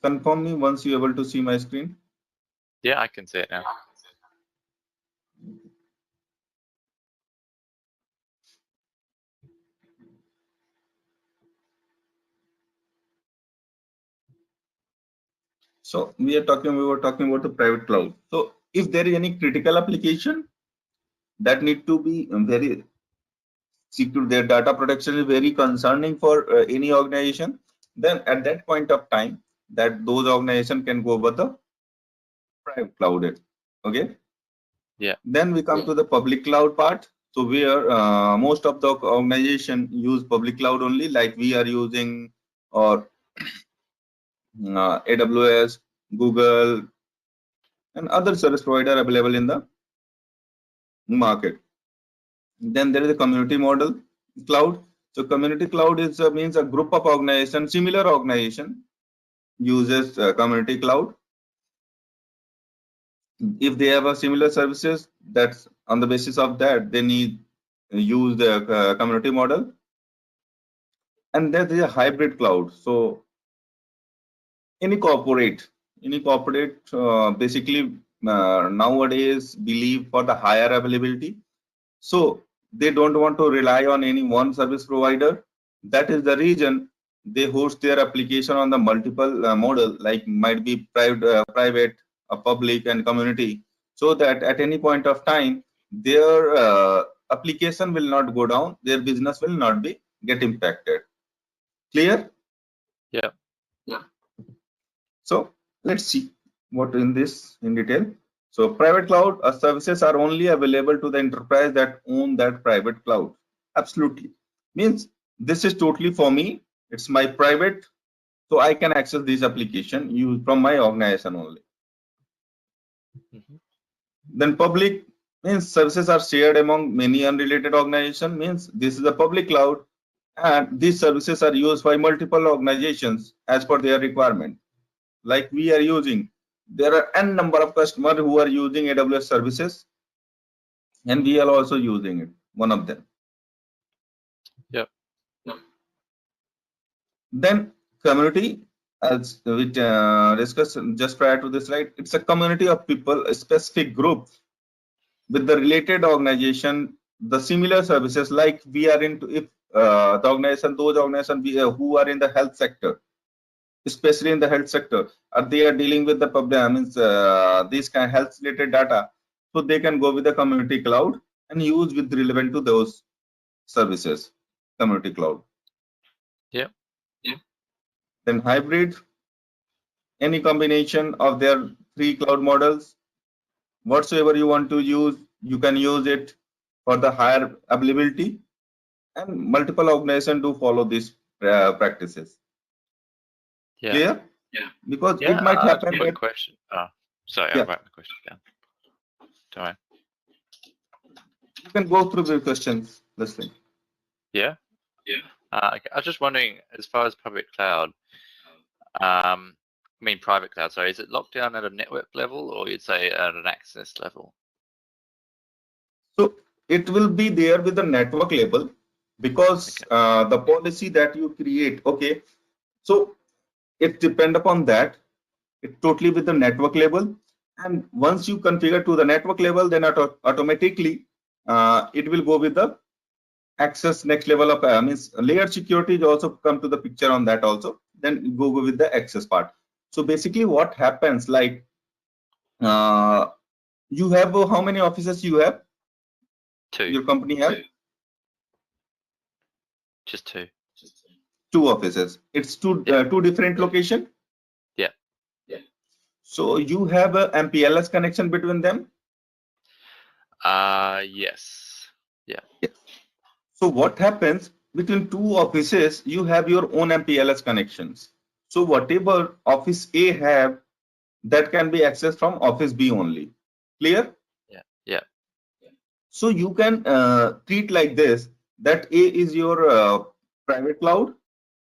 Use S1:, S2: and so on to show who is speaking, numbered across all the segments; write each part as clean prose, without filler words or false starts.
S1: confirm me once you're able to see my screen.
S2: Yeah, I can see it now.
S1: So we were talking about the private cloud. So if there is any critical application that need to be very secure, their data protection is very concerning for any organization, then at that point of time, that those organization can go over the private cloud. Okay.
S2: Yeah.
S1: Then we come to the public cloud part. So where most of the organization use public cloud only, like we are using or AWS, Google, and other service provider available in the market. Then there is a community model cloud. So community cloud is means a group of organization, similar organization uses community cloud. If they have a similar services, that's on the basis of that they need use the community model. And there is a hybrid cloud. So any corporate basically nowadays believe for the higher availability. So they don't want to rely on any one service provider. That is the reason they host their application on the multiple model, like might be private, public, and community, so that at any point of time their application will not go down, their business will not be get impacted. Clear?
S2: Yeah.
S1: So let's see what in this in detail. So private cloud services are only available to the enterprise that own that private cloud. Absolutely. Means this is totally for me. It's my private, so I can access this application used from my organization only. Then public means services are shared among many unrelated organizations. Means this is a public cloud, and these services are used by multiple organizations as per their requirement. Like we are using, there are n number of customers who are using AWS services, and we are also using it, one of them.
S2: Yep.
S1: Then community, as we discussed just prior to this, right? It's a community of people, a specific group with the related organization, the similar services. Like we are into, if the organization, those organizations who are in the health sector, especially in the health sector, they are dealing with the public, means these kind of health related data, so they can go with the community cloud and use with relevant to those services, community cloud.
S2: Yeah.
S1: Then hybrid, any combination of their 3 cloud models, whatsoever you want to use, you can use it for the higher availability, and multiple organizations do follow these practices.
S2: Yeah.
S1: Clear?
S2: Yeah.
S1: Because it might happen.
S2: Quick question. Oh, sorry,
S1: Yeah.
S2: I'm writing the question down. Don't worry.
S1: You can go through the questions. Listen.
S2: Yeah. I was just wondering, as far as public cloud, I mean private cloud, sorry, is it locked down at a network level, or you'd say at an access level?
S1: So it will be there with the network level, because the policy that you create, okay, so it depends upon that. It totally with the network level, and once you configure to the network level, then automatically it will go with the access next level of means layer security is also come to the picture on that also. Then go with the access part. So basically what happens, like you have how many offices you have?
S2: 2.
S1: Your company have?
S2: Just 2.
S1: 2 offices. It's two different location.
S2: Yeah.
S1: So you have a MPLS connection between them?
S2: Yes. Yeah.
S1: So what happens between 2 offices, you have your own MPLS connections. So whatever office A have, that can be accessed from office B only. Clear?
S2: Yeah.
S1: So you can treat like this, that A is your private cloud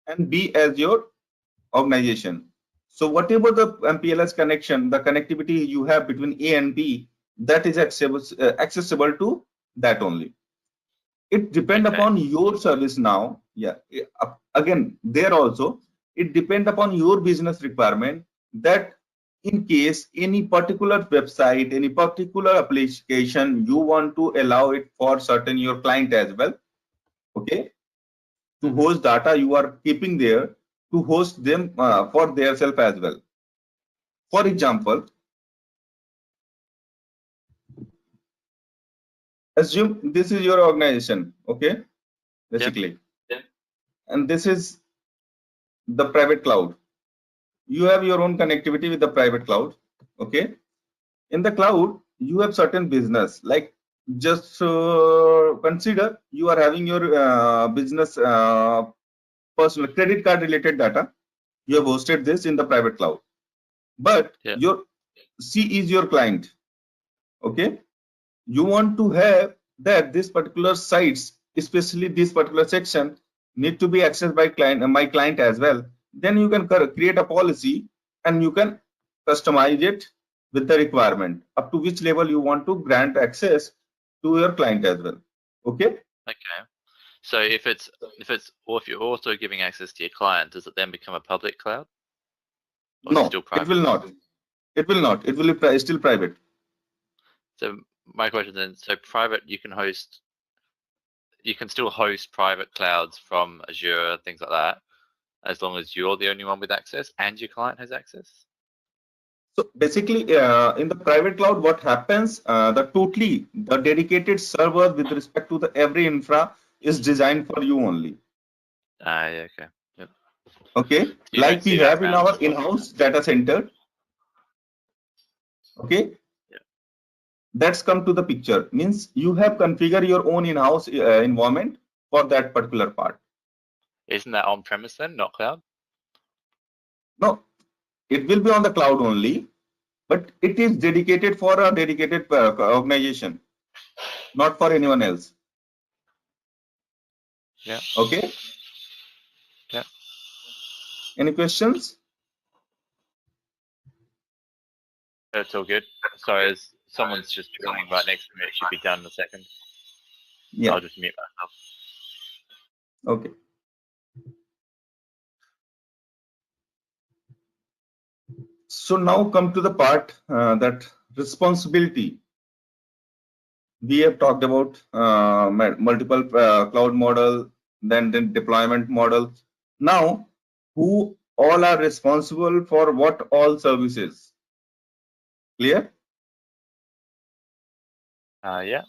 S1: and B as your organization. So whatever the MPLS connection, the connectivity you have between A and B, that is accessible to that only. It depends upon your service now. Yeah. Again, there also it depends upon your business requirement, that in case any particular website, any particular application, you want to allow it for certain your client as well, okay, to host data you are keeping there, to host them for their self as well. For example, assume this is your organization, okay, basically, and this is the private cloud. You have your own connectivity with the private cloud, okay. In the cloud, you have certain business, like just consider you are having your business personal credit card related data. You have hosted this in the private cloud, but your C is your client, okay. You want to have that this particular sites, especially this particular section, need to be accessed by my client as well. Then you can create a policy and you can customize it with the requirement up to which level you want to grant access to your client as well, okay.
S2: Okay. So if you're also giving access to your client, does it then become a public cloud? Or
S1: No,
S2: still
S1: it will not. It will not. It will be still private.
S2: So my question then, so private, you can still host private clouds from Azure, things like that, as long as you're the only one with access and your client has access?
S1: So basically, in the private cloud, what happens, the dedicated server with respect to the every infra is designed for you only.
S2: Yeah, okay. Yep.
S1: Okay, like we have in our in-house data center. Okay,
S2: yeah.
S1: That's come to the picture. Means you have configured your own in-house environment for that particular part.
S2: Isn't that on-premise then, not cloud?
S1: No, it will be on the cloud only, but it is dedicated for a dedicated organization, not for anyone else.
S2: Yeah.
S1: Okay.
S2: Yeah.
S1: Any questions?
S2: That's all good. Sorry, someone's just drilling right next to me. It should be done in a second.
S1: Yeah.
S2: I'll just mute myself.
S1: Okay. So now come to the part that responsibility. We have talked about multiple cloud model, then deployment model. Now, who all are responsible for what all services? Clear?
S2: Yeah.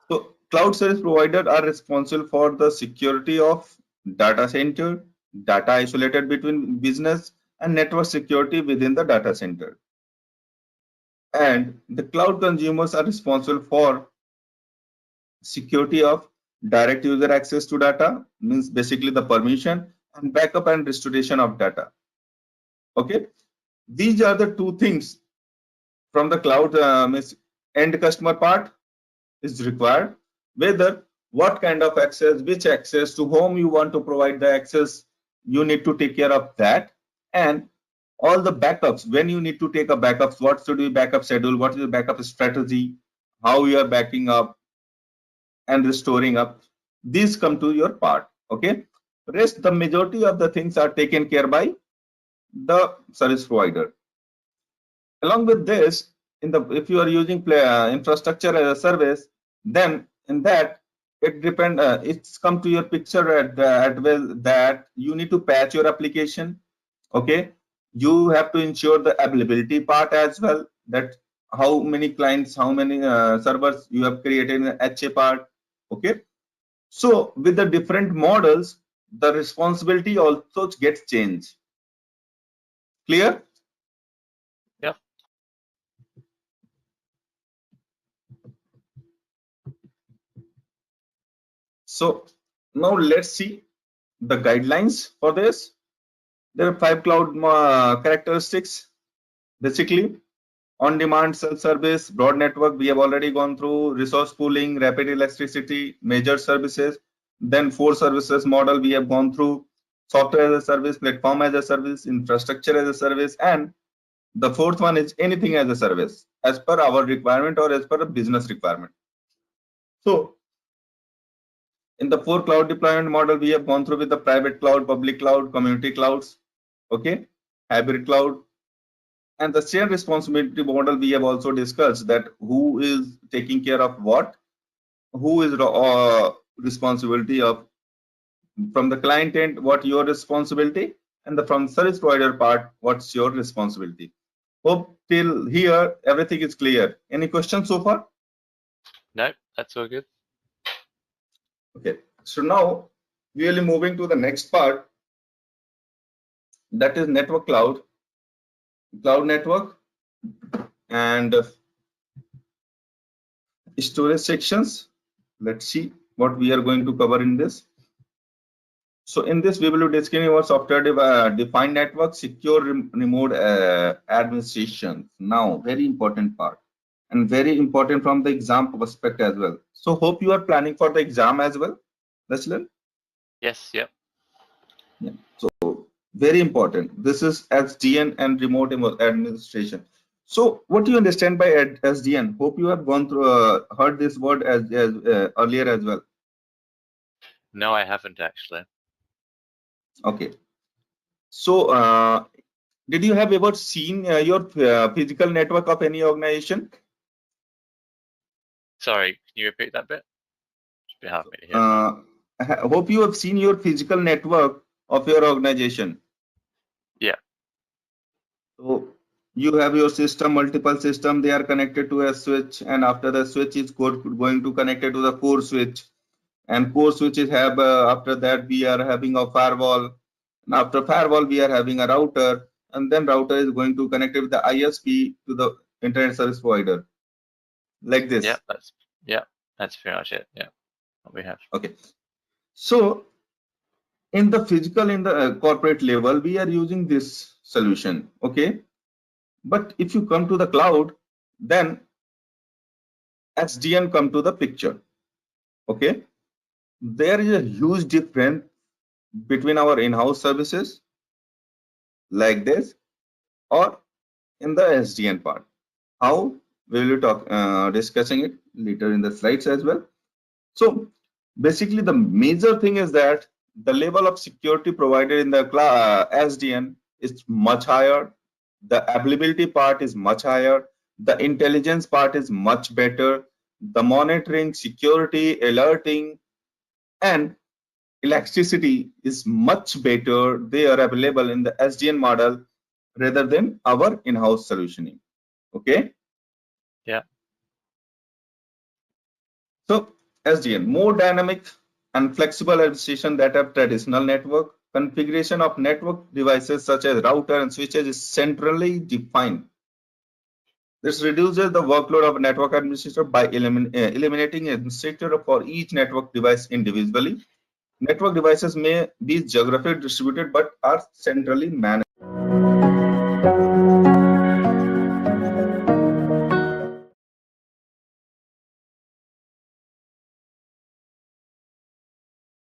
S1: So cloud service providers are responsible for the security of data center, data isolated between business, and network security within the data center. And the cloud consumers are responsible for security of direct user access to data, means basically the permission, and backup and restoration of data. Okay, these are the two things from the cloud means end customer part is required, whether what kind of access, which access, to whom you want to provide the access, you need to take care of that. And all the backups, when you need to take a backup, what should be backup schedule, what is the backup strategy, how you are backing up and restoring up, these come to your part. Okay, rest the majority of the things are taken care by the service provider. Along with this, if you are using infrastructure as a service, then in that it's come to your picture at well that you need to patch your application. Okay, you have to ensure the availability part as well, that how many clients, how many servers you have created in the HA part. Okay, so with the different models, the responsibility also gets changed. Clear?
S2: Yep.
S1: So now let's see the guidelines for this. There are 5 cloud characteristics. Basically, on-demand self-service, broad network, we have already gone through, resource pooling, rapid elasticity, major services. Then 4 services model we have gone through, software as a service, platform as a service, infrastructure as a service, and the 4th one is anything as a service, as per our requirement or as per a business requirement. So In the 4 cloud deployment model, we have gone through with the private cloud, public cloud, community clouds, okay, hybrid cloud. And the shared responsibility model, we have also discussed that who is taking care of what, who is responsibility of from the client end, what your responsibility, and from service provider part, what's your responsibility. Hope till here everything is clear. Any questions so far?
S2: No, that's all good.
S1: Okay, so now we will be moving to the next part, that is network cloud network, and storage sections. Let's see what we are going to cover in this. So in this, we will be discussing about software defined network, secure remote administration. Now, very important part, and very important from the exam perspective as well. So hope you are planning for the exam as well. Let's learn.
S2: Yes, yep.
S1: Yeah. So very important. This is SDN and remote administration. So what do you understand by SDN? Hope you have gone through, heard this word as earlier as well.
S2: No, I haven't actually.
S1: Okay. So did you have ever seen your physical network of any organization?
S2: Sorry, can you repeat that bit? It's a bit hard for me to hear.
S1: Hope you have seen your physical network of your organization.
S2: Yeah.
S1: So you have your system, multiple system, they are connected to a switch, and after the switch is going to connect it to the core switch, and core switches have after that we are having a firewall, and after firewall we are having a router, and then router is going to connect it with the ISP to the internet service provider, like this.
S2: Yeah, that's pretty much it. Yeah, what we have.
S1: Okay, so in the physical, in the corporate level, we are using this solution. Okay, but if you come to the cloud, then SDN come to the picture. Okay, there is a huge difference between our in-house services like this or in the SDN part. How we will be discussing it later in the slides as well. So basically the major thing is that the level of security provided in the SDN is much higher, the availability part is much higher, the intelligence part is much better, the monitoring, security, alerting, and elasticity is much better. They are available in the SDN model rather than our in-house solutioning. Okay.
S2: Yeah.
S1: So SDN, more dynamic and flexible administration that have traditional network. Configuration of network devices such as router and switches is centrally defined. This reduces the workload of network administrator by eliminating administrator for each network device individually. Network devices may be geographically distributed but are centrally managed.